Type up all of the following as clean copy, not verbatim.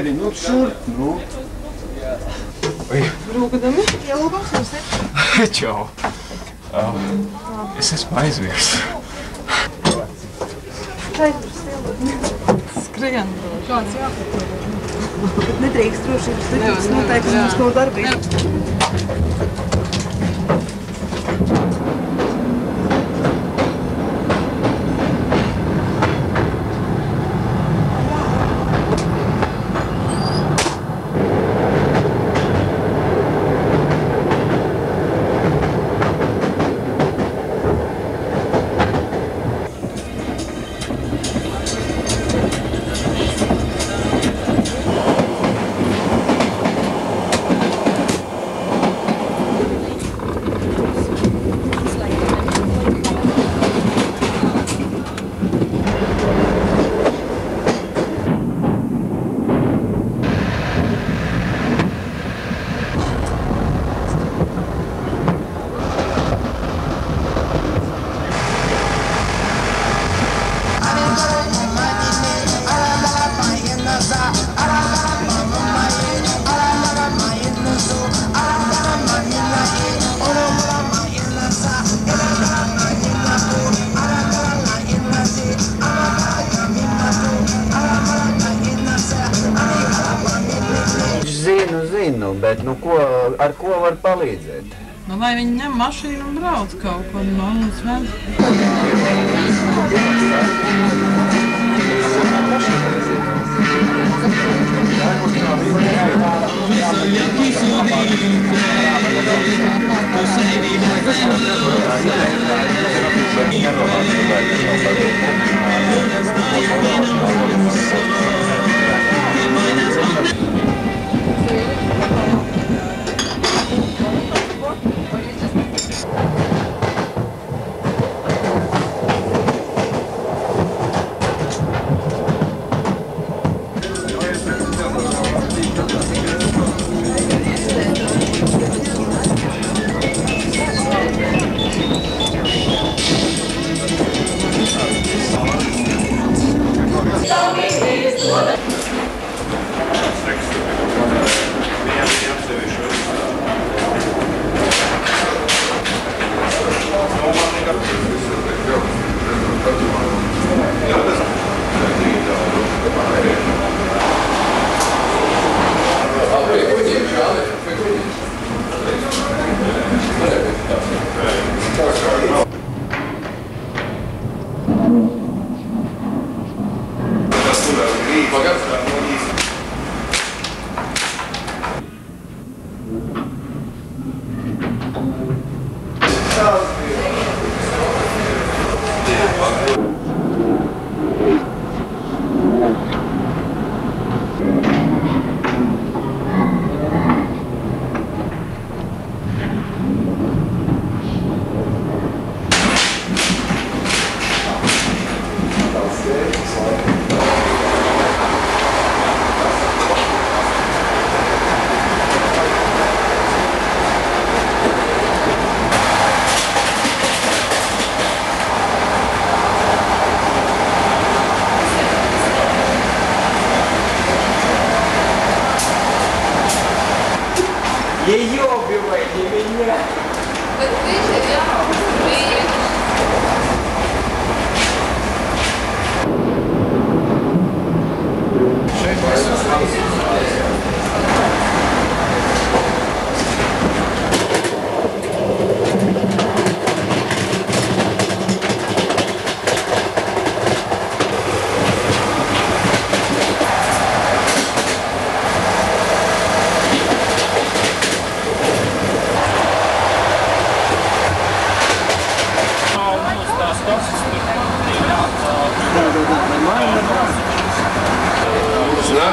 ātri, nu šurp, nu. Rūgadami? Jā, lūgums jums ir. Čau. Es esmu aizmirsts. Skrien. Kāds jāpatro. Bet nedrīkst drošības likums noteikti mums to darbību. Zinu, bet nu ar ko var palīdzēt? Nu, lai viņi ņem mašīnu un brauc kaut ko, nu, un sved. Ее убивай, не меня. Bet viņš ir jāuzsver.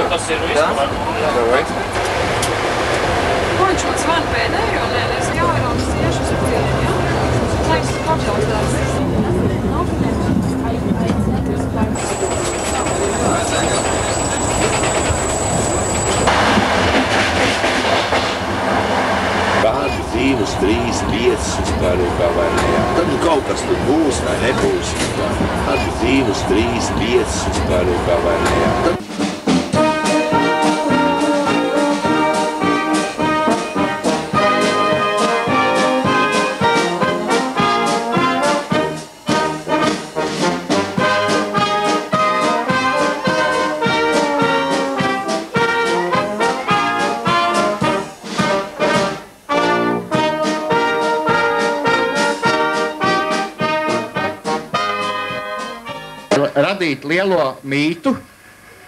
Tas ir viss. Davai. Ko viņš man svan pēdējo? Nē, es jāironas iešu uz cienu, jā? Lai es pašautās. Kādu 2, 3, 5 uzkārūkā vai ne. Tad kaut kas tur būs vai nebūs. Kādu 2, 3, 5 uzkārūkā vai ne. atzīt lielo mītu.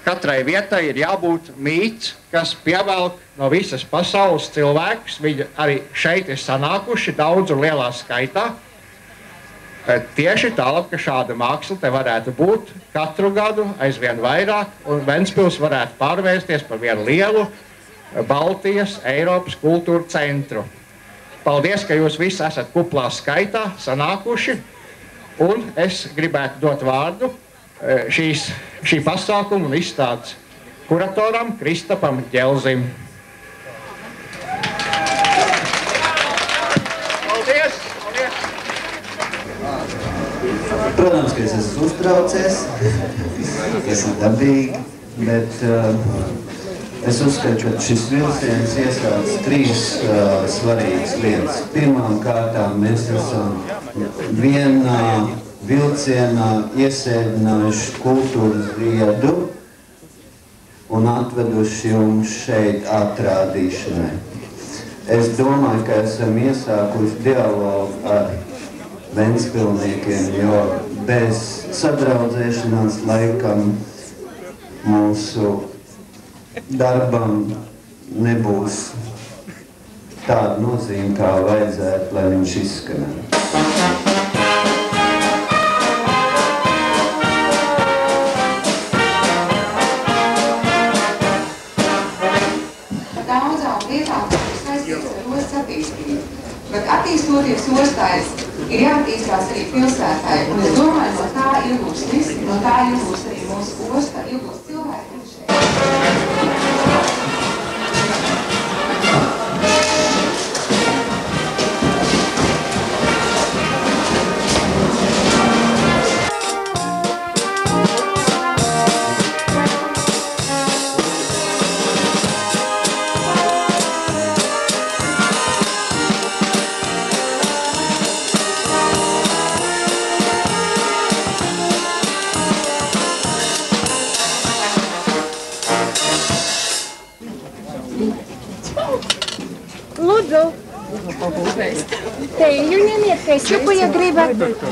Katrai vietai ir jābūt mīts, kas pievelk no visas pasaules cilvēkus. Viņi arī šeit ir sanākuši daudz un lielā skaitā. Tieši tālāk, ka šāda māksla te varētu būt katru gadu aizvien vairāk, un Ventspils varētu pārvērsties par vienu lielu Baltijas, Eiropas kultūra centru. Paldies, ka jūs visi esat kuplā skaitā sanākuši, un es gribētu dot vārdu šī pasākuma un izstādes kuratoram Kristapam Ģelzim. Paldies! Protams, ka es esmu uztraucies, tas ir dabīgi, bet es uzskatu, ka šis vilciens iesāc trīs svarīgas lietas. Pirmām kārtām mēs esam vienā vilcienā iesēdinājuši kultūras ziedu un atveduši jums šeit atrādīšanai. Es domāju, ka esam iesākuši dialogu ar ventspilniekiem, jo bez sadraudzēšanās laikam mūsu darbam nebūs tāda nozīme, kā vajadzētu, lai viņš izskanētu. Bet attīstoties ostais, ir jāattīstās arī pilsētai. Un es domāju, no tā iegūs visi, no tā iegūs arī mūsu osta, iegūs cilvēki šeit. Lūdzu, teļu ņemiet kesupu, ja gribat. Lūdzu.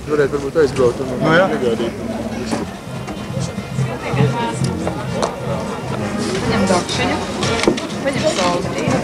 Varētu varbūt aizbraukt un negādīt. Paņem dakšiņu, paņem saldiņu.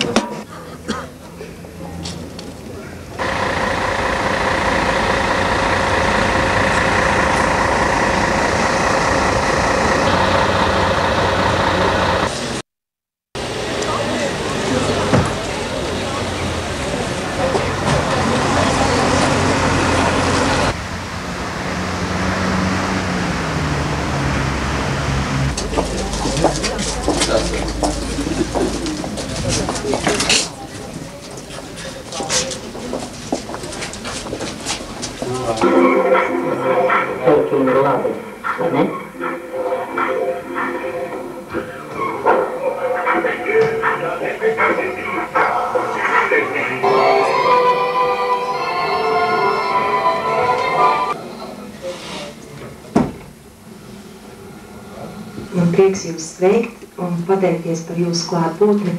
Man prieks jūs sveikt un pateikties par jūsu klātbūtni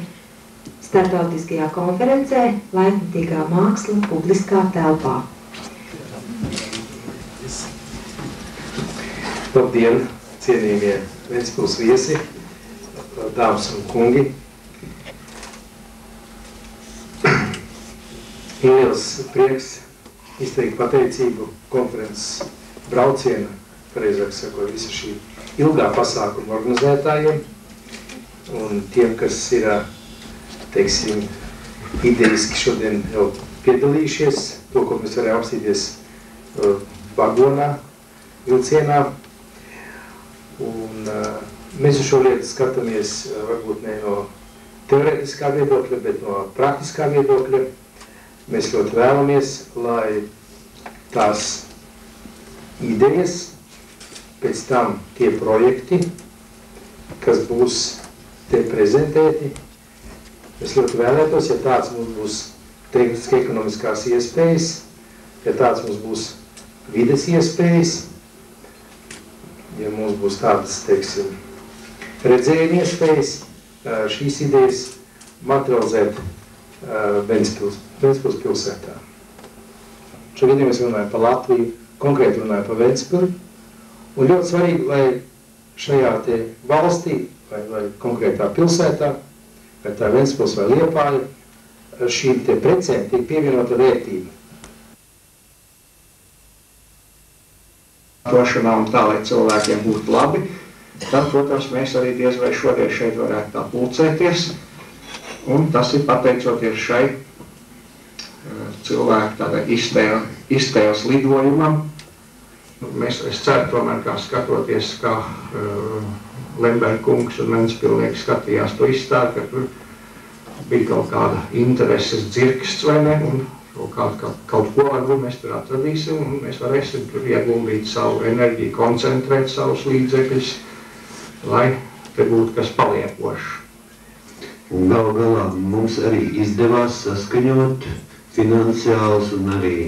starptautiskajā konferencē Laikmatīgā māksla publiskā telpā. Labdien, cienījamie Ventspils viesi, dāmas un kungi. Ir liels prieks izteikt pateicību konferences brauciena, pareizāk sakot, visa šī ilgā pasākuma organizētājiem un tiem, kas ir, teiksim, idejiski šodien jau piedalījušies, to, ko mēs varējām apstīties vagonā, vilcienā. Un mēs uz šo lietu skatāmies varbūt ne no teorētiskā viedokļa, bet no praktiskā viedokļa. Mēs ļoti vēlamies, lai tās idejas, pēc tam tie projekti, kas būs te prezentēti, es ļoti vēlētos, ja tāds mums būs tehniski ekonomiskās iespējas, ja tāds mums būs vides iespējas, ja mums būs tādas, teiksim, redzējuma iespējas, šīs idejas materializēt Ventspils pilsētā. Šobrīd mēs runājam par Latviju, konkrēti runājam par Ventspili, un ļoti svarīgi, lai šajā te valstī, vai konkrētā pilsētā, vai tā Ventspils vai Liepāja, šīm te precēm tiek pievienota vērtība. Plašanā un tā, lai cilvēkiem būtu labi, tad, protams, mēs arī diez vai šodien šeit varētu tā pulcēties, un tas ir pateicoties šai cilvēku tādā iztēles lidojumam. Es ceru tomēr, kā skatoties, kā Lemberga kungs un Ventspilnieki skatījās to izstādi, ka tur bija kaut kāda intereses dzirksts vai ne, un kaut ko varbūt mēs tur atradīsim, un mēs varēsim tur ieguldīt savu enerģiju, koncentrēt savus līdzekļus, lai te būtu kas paliekošs. Un galu galā mums arī izdevās saskaņot finansiāls un arī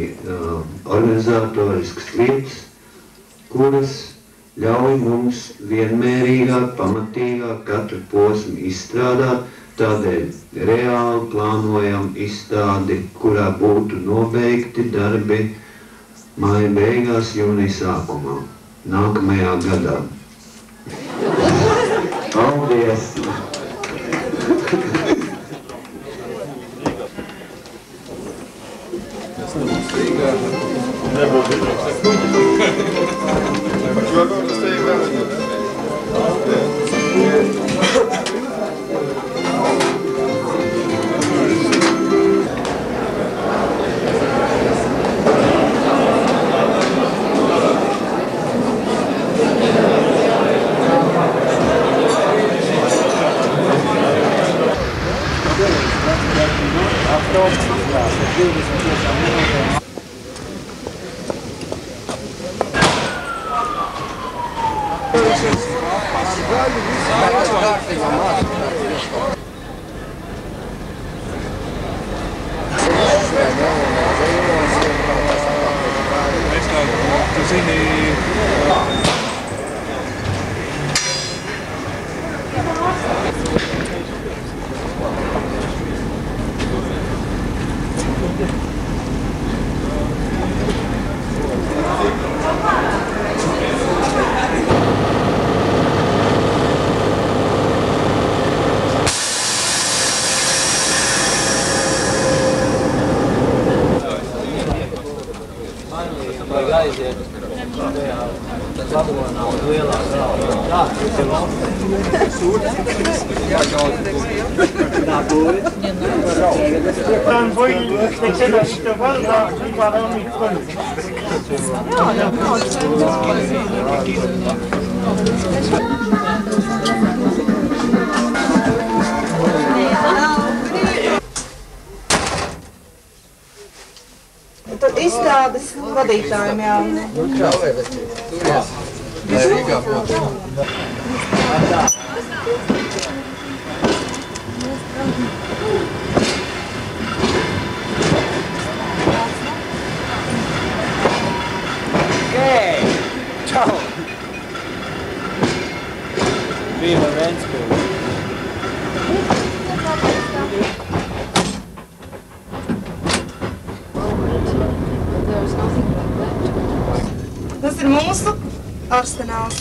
organizatoriskas lietas, kuras ļauj mums vienmērīgāk, pamatīgāk katru posmu izstrādāt, tādēļ reāli plānojam izstādi, kurā būtu nobeigti darbi māja beigās, jūnija sākumā, nākamajā gadā. Paldies! Tad izstādes vadītājiem Čau! Viva Ventspils! Tas ir mūsu arsenāls.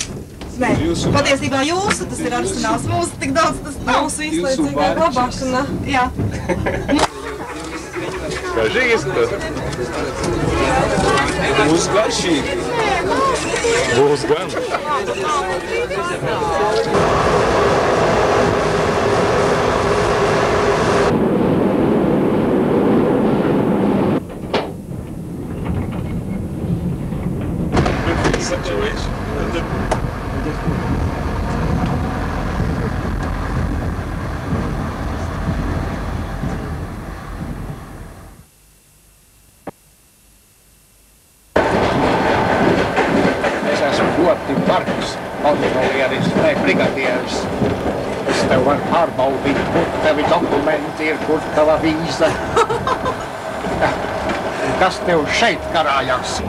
Nē, patiesībā jūsu, tas ir arsenāls. Mūsu tik daudz, tas mūsu īslaicīgā glabāšana. Jā. Garšīgi izskatās. Būs garšīgi. Būs gan. Situation. Marks, kontrolieris, ne brigadieris. Es tev varu pārbaudīt, kur tevi dokumenti ir, kur tava vīza. Kas tev šeit karājās?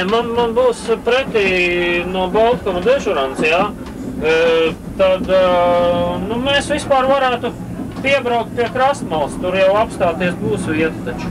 man būs pretī no Baltkoma dežurants, jā. Tad mēs vispār varētu piebraukt pie Krastmalas, tur jau apstāties būs vieta taču.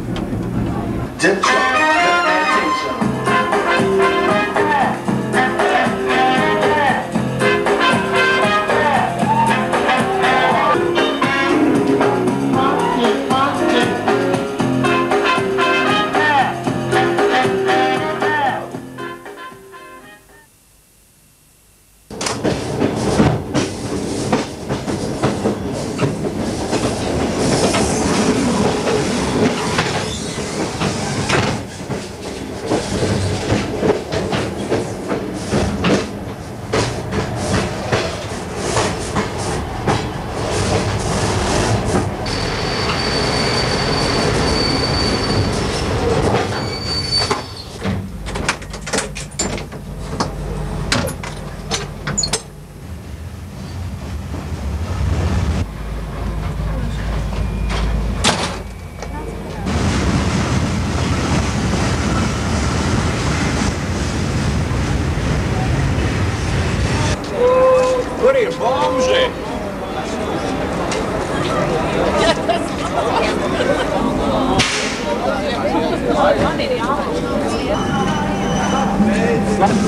Kur ir bomži?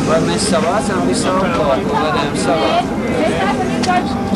Vai mēs savācām visu alkoholu, ko varējām savāt?